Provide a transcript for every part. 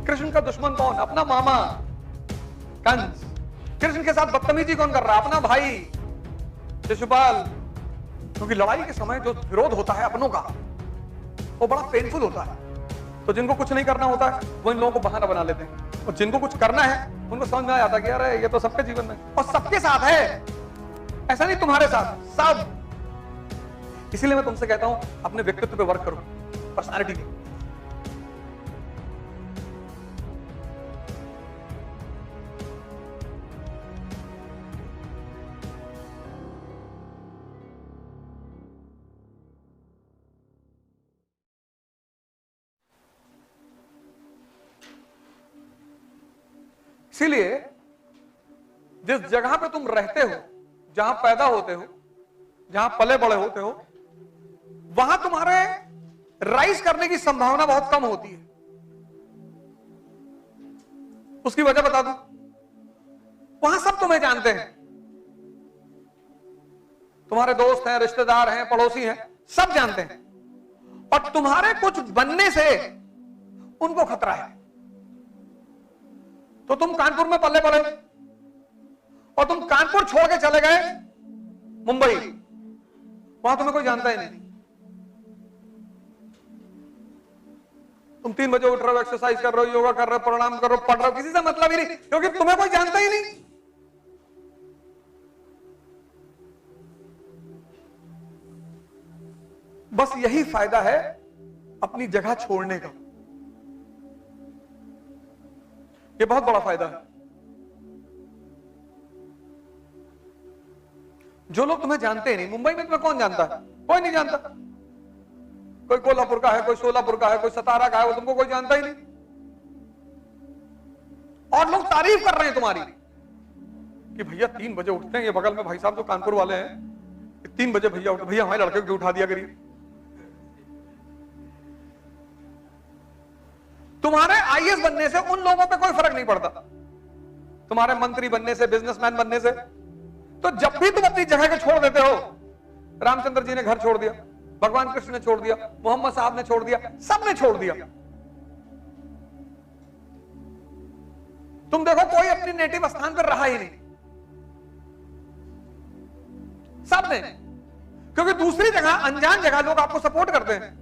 कृष्ण का दुश्मन कौन? अपना मामा कंस। कृष्ण के साथ बदतमीजी कौन कर रहा? अपना भाई शिशुपाल। क्योंकि लड़ाई के समय जो विरोध होता है अपनों का, वो बड़ा पेनफुल होता है। तो जिनको कुछ नहीं करना होता है वो इन लोगों को बहाना बना लेते हैं, और जिनको कुछ करना है उनको समझ में आ जाता है कि अरे ये तो सबके जीवन में और सबके साथ है, ऐसा नहीं तुम्हारे साथ, सब। इसीलिए मैं तुमसे कहता हूं अपने व्यक्तित्व पे वर्क करो, पर्सनालिटी पे। इसीलिए जिस जगह पे तुम रहते हो, जहां पैदा होते हो, जहां पले बड़े होते हो, वहां तुम्हारे राइज करने की संभावना बहुत कम होती है। उसकी वजह बता दूं, वहां सब तुम्हें जानते हैं, तुम्हारे दोस्त हैं, रिश्तेदार हैं, पड़ोसी हैं, सब जानते हैं, और तुम्हारे कुछ बनने से उनको खतरा है। तो तुम कानपुर में पले पड़े और तुम कानपुर छोड़ के चले गए मुंबई, वहां तुम्हें कोई जानता ही नहीं। तुम 3 बजे उठ रहे हो, एक्सरसाइज कर रहे हो, योगा कर रहे हो, प्रणाम कर रहे हो, पढ़ रहे हो, किसी से मतलब ही नहीं, क्योंकि तुम्हें कोई जानता ही नहीं। बस यही फायदा है अपनी जगह छोड़ने का, ये बहुत बड़ा फायदा है। जो लोग तुम्हें जानते ही नहीं, मुंबई में तुम्हें कौन जानता है? कोई नहीं जानता। कोई कोल्हापुर का है, कोई सोलापुर का है, कोई सतारा का है, वो तुमको कोई जानता ही नहीं। और लोग तारीफ कर रहे हैं तुम्हारी कि भैया 3 बजे उठते हैं, ये बगल में भाई साहब जो कानपुर वाले हैं, 3 बजे भैया उठते, भैया हमारे लड़के को उठा दिया करिए। तुम्हारे आईएएस बनने से उन लोगों पे कोई फर्क नहीं पड़ता, तुम्हारे मंत्री बनने से, बिजनेसमैन बनने से। तो जब भी तुम अपनी जगह को छोड़ देते हो, रामचंद्र जी ने घर छोड़ दिया, भगवान कृष्ण ने छोड़ दिया, मोहम्मद साहब ने छोड़ दिया, सब ने छोड़ दिया। तुम देखो कोई अपनी नेटिव स्थान पर रहा ही नहीं, सब ने, क्योंकि दूसरी जगह, अनजान जगह लोग आपको सपोर्ट करते हैं।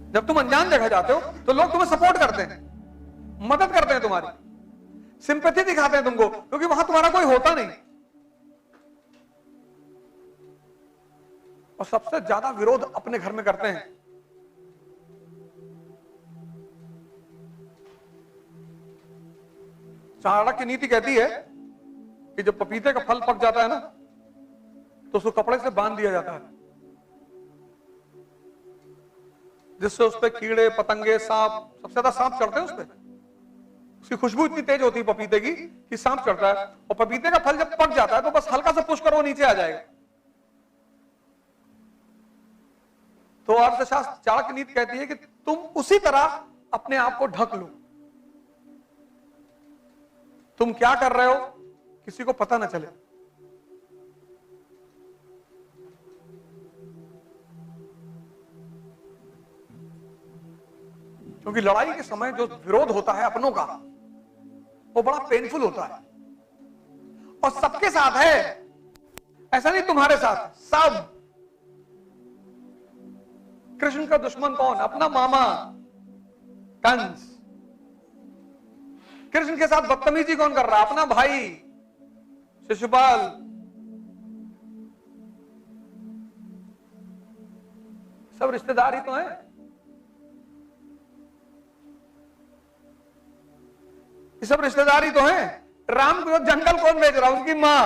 जब तुम अनजान जगह जाते हो तो लोग तुम्हें सपोर्ट करते हैं, मदद करते हैं, तुम्हारी सिंपैथी दिखाते हैं तुमको, क्योंकि वहां तुम्हारा कोई होता नहीं। और सबसे ज्यादा विरोध अपने घर में करते हैं। चाणक्य की नीति कहती है कि जब पपीते का फल पक जाता है ना, तो उसको कपड़े से बांध दिया जाता है, जिससे उस पर कीड़े, पतंगे, सांप, सबसे ज्यादा सांप चढ़ते हैं उस पर। उसकी खुशबू इतनी तेज होती है पपीते की कि सांप चढ़ता है। और पपीते का फल जब पक जाता है तो बस हल्का सा पुश करो, नीचे आ जाएगा। तो अर्थशास्त्र, चाणक्य नीति कहती है कि तुम उसी तरह अपने आप को ढक लो, तुम क्या कर रहे हो किसी को पता ना चले। क्योंकि लड़ाई के समय जो विरोध होता है अपनों का, वो बड़ा पेनफुल होता है, और सबके साथ है, ऐसा नहीं तुम्हारे साथ, सब। कृष्ण का दुश्मन कौन? अपना मामा कंस। कृष्ण के साथ बदतमीजी कौन कर रहा? अपना भाई शिशुपाल। सब रिश्तेदार ही तो हैं। ये सब रिश्तेदारी तो हैं। राम को जंगल कौन भेज रहा? उनकी मां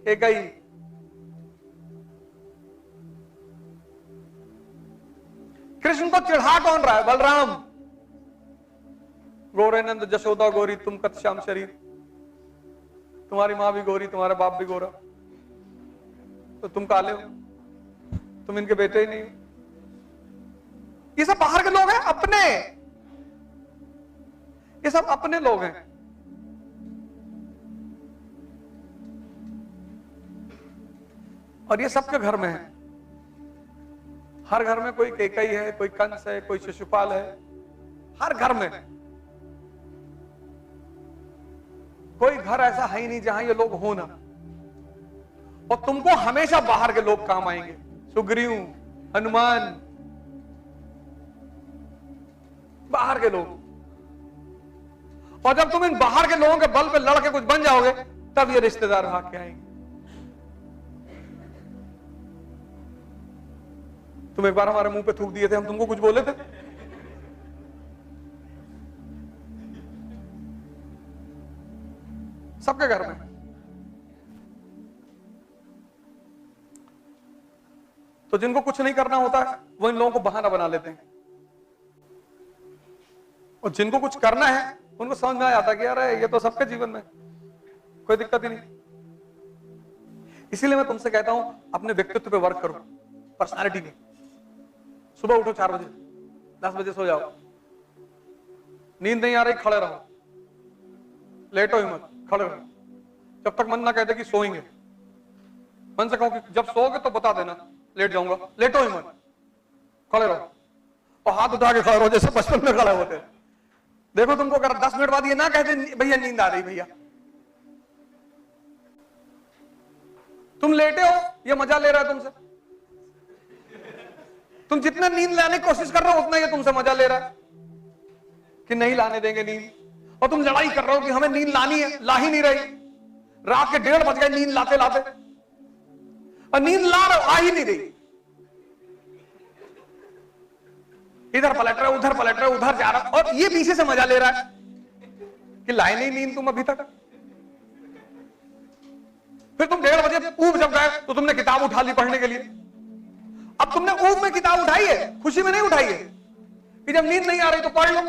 कैकेयी। कृष्ण को चिढ़ा कौन रहा है? बलराम। गोरे नंद जशोदा गोरी तुम कत श्याम शरीर, तुम्हारी मां भी गोरी, तुम्हारा बाप भी गोरा, तो तुम काले हो, तुम इनके बेटे ही नहीं हो। ये सब बाहर के लोग हैं, अपने, ये सब अपने लोग हैं। और ये सबके घर में है। हर घर में कोई केकई है, कोई कंस है, कोई शिशुपाल है, हर घर में। कोई घर ऐसा है ही नहीं जहां ये लोग हो ना। और तुमको हमेशा बाहर के लोग काम आएंगे, सुग्रीव, हनुमान, बाहर के लोग। और जब तुम इन बाहर के लोगों के बल पे लड़के कुछ बन जाओगे, तब ये रिश्तेदार भाग के आएंगे। तुम एक बार हमारे मुंह पे थूक दिए थे, हम तुमको कुछ बोले थे? सबके घर में। तो जिनको कुछ नहीं करना होता है वो इन लोगों को बहाना बना लेते हैं, और जिनको कुछ करना है उनको समझ में आ जाता है कि यार ये तो सबके जीवन में कोई दिक्कत ही नहीं। इसीलिए मैं तुमसे कहता हूं अपने व्यक्तित्व पे वर्क करो, पर्सनालिटी में। सुबह उठो 4 बजे, 10 बजे सो जाओ। नींद नहीं आ रही, खड़े रहो, लेटो ही मत, खड़े रहो जब तक मन ना कहते कि सोएंगे। मन से कहो कि जब सोओगे तो बता देना, लेट जाऊंगा, लेटो ही मत, खड़े रहो और हाथ उठा के खड़े रहो जैसे बचपन में खड़े होते। देखो तुमको अगर 10 मिनट बाद ये ना कहते भैया नींद आ रही, भैया तुम लेटे हो, ये मजा ले रहा है तुमसे। तुम जितना नींद लाने की कोशिश कर रहे हो उतना ये तुमसे मजा ले रहा है कि नहीं लाने देंगे नींद। और तुम लड़ाई कर रहे हो कि हमें नींद लानी है, ला ही नहीं रही। रात के 1:30 बज गए नींद लाते लाते, और नींद ला रहे हो, आ ही नहीं रही। इधर पलट रहे, उधर पलट रहे, उधर जा रहा, और ये पीछे से मजा ले रहा है कि लाए नहीं नींद तुम अभी तक। फिर तुम 1:30 बजे ऊब जब गए तो तुमने किताब उठा ली पढ़ने के लिए। अब तुमने ऊब में किताब उठाई है, खुशी में नहीं उठाई है कि जब नींद नहीं आ रही तो पढ़ लो।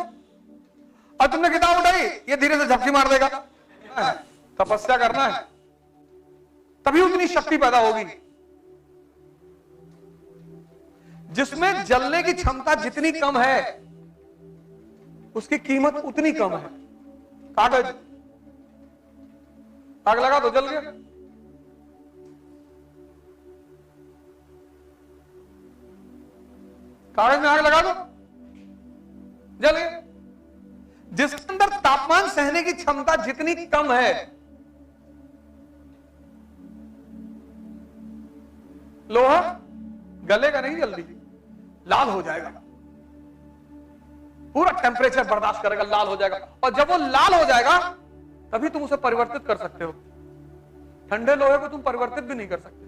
और तुमने किताब उठाई, ये धीरे से झपकी मार देगा। तपस्या करना है, तभी उतनी शक्ति पैदा होगी। जिसमें जलने की क्षमता जितनी कम है उसकी कीमत उतनी कम है। कागज, आग लगा तो जल गया। कागज में आग लगा दो, जल गया। जिसके अंदर तापमान सहने की क्षमता जितनी कम है, लोहा गलेगा नहीं जल्दी, लाल हो जाएगा, पूरा टेम्परेचर बर्दाश्त करेगा, लाल हो जाएगा। और जब वो लाल हो जाएगा तभी तुम उसे परिवर्तित कर सकते हो। ठंडे लोहे को तुम परिवर्तित भी नहीं कर सकते।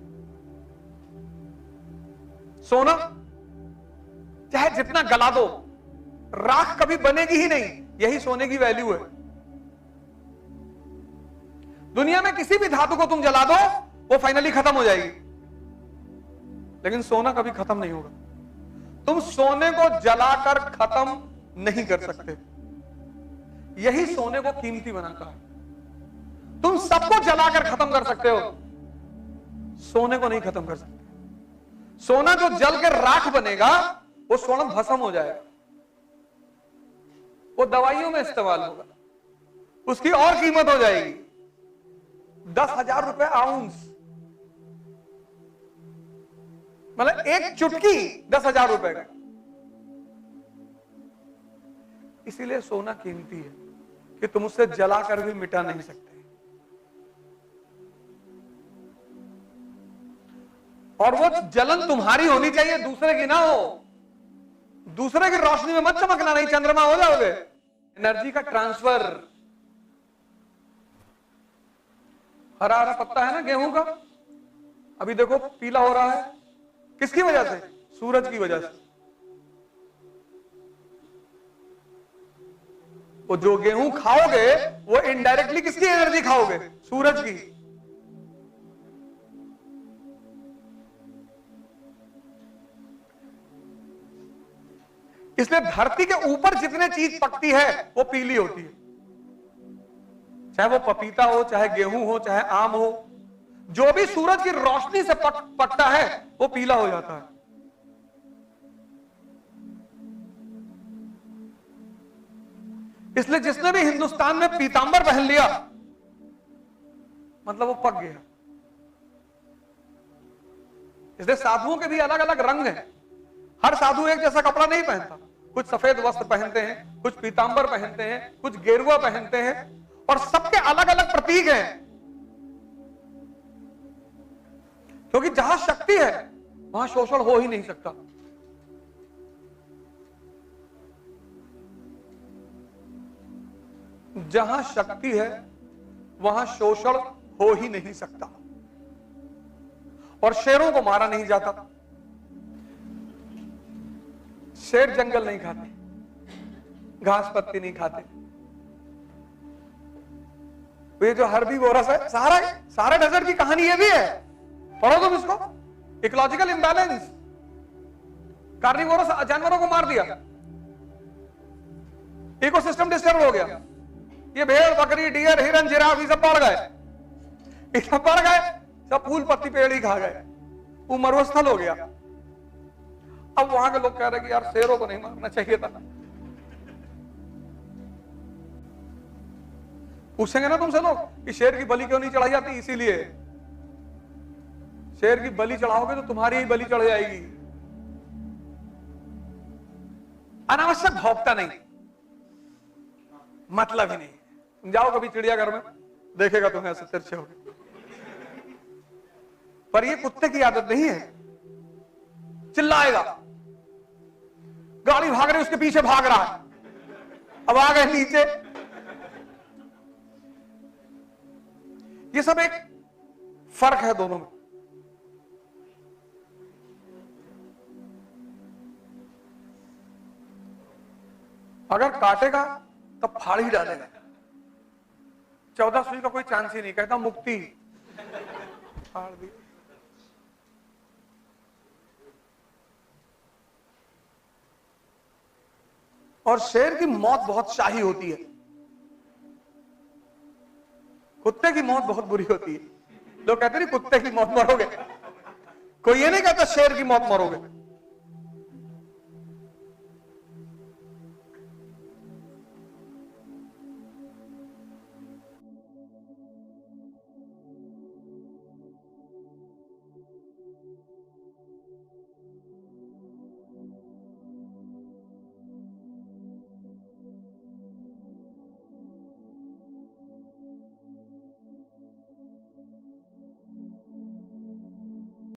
सोना चाहे जितना गला दो, राख कभी बनेगी ही नहीं। यही सोने की वैल्यू है। दुनिया में किसी भी धातु को तुम जला दो वो फाइनली खत्म हो जाएगी, लेकिन सोना कभी खत्म नहीं होगा। तुम सोने को जलाकर खत्म नहीं कर सकते। यही सोने को कीमती बनाता है। तुम सबको जलाकर खत्म कर सकते हो, सोने को नहीं खत्म कर सकते। सोना जो जल के राख बनेगा वो स्वर्ण भस्म हो जाएगा, वो दवाइयों में इस्तेमाल होगा, उसकी और कीमत हो जाएगी 10,000 रुपए आउंस। मतलब एक चुटकी 10,000 रुपए का। इसीलिए सोना कीमती है कि तुम उसे जलाकर भी मिटा नहीं सकते। और वो जलन तुम्हारी होनी चाहिए, दूसरे की ना हो। दूसरे की रोशनी में मत चमकना, नहीं चंद्रमा हो जाओगे। एनर्जी का ट्रांसफर। हरा हरा पत्ता है ना गेहूं का, अभी देखो पीला हो रहा है, किसकी वजह से? सूरज की वजह से। वो जो गेहूं खाओगे वो इनडायरेक्टली किसकी एनर्जी खाओगे? सूरज की। इसलिए धरती के ऊपर जितने चीज पकती है वो पीली होती है, चाहे वो पपीता हो, चाहे गेहूं हो, चाहे आम हो। जो भी सूरज की रोशनी से पकता है वो पीला हो जाता है। इसलिए जिसने भी हिंदुस्तान में पीतांबर पहन लिया मतलब वो पक गया। इसलिए साधुओं के भी अलग अलग रंग हैं। हर साधु एक जैसा कपड़ा नहीं पहनता, कुछ सफेद वस्त्र पहनते हैं, कुछ पीतांबर पहनते हैं, कुछ गेरुआ पहनते हैं, और सबके अलग अलग प्रतीक हैं। क्योंकि जहां शक्ति है वहां शोषण हो ही नहीं सकता। जहां शक्ति है वहां शोषण हो ही नहीं सकता, और शेरों को मारा नहीं जाता। शेर जंगल नहीं खाते, घास पत्ती नहीं खाते। ये जो हर्बीवोरस है, सारा डेजर्ट की कहानी ये भी है, पढ़ो तुम इसको। इकोलॉजिकल इंबैलेंस, कार्निवोरस जानवरों को मार दिया, इकोसिस्टम डिस्टर्ब हो गया। ये भेड़, बकरी, डियर, हिरन, जिराफ, ये सब पड़ गए, सब फूल पत्ती पेड़ ही खा गए, वो मरुस्थल हो गया। अब वहां के लोग कह रहे कि यार शेरों को नहीं मारना चाहिए था। पूछेंगे ना तुमसे लोग कि शेर की बलि क्यों नहीं चढ़ाई जाती? इसीलिए शेर की बलि चढ़ाओगे तो तुम्हारी ही बलि चढ़ जाएगी। अनावश्यक भौंकता नहीं, मतलब ही नहीं। तुम जाओ कभी चिड़ियाघर में, देखेगा तुम्हें ऐसे तिरछे होगे। पर ये कुत्ते की आदत नहीं है, चिल्लाएगा, गाड़ी भाग रही उसके पीछे भाग रहा है, अब आ गए नीचे। ये सब एक फर्क है दोनों में। अगर काटेगा तब फाड़ ही डालेगा, 14 सुई का कोई चांस ही नहीं, कहता मुक्ति, फाड़ दी। और शेर की मौत बहुत शाही होती है, कुत्ते की मौत बहुत बुरी होती है। लोग कहते नहीं कुत्ते की मौत मरोगे, कोई ये नहीं कहता शेर की मौत मरोगे।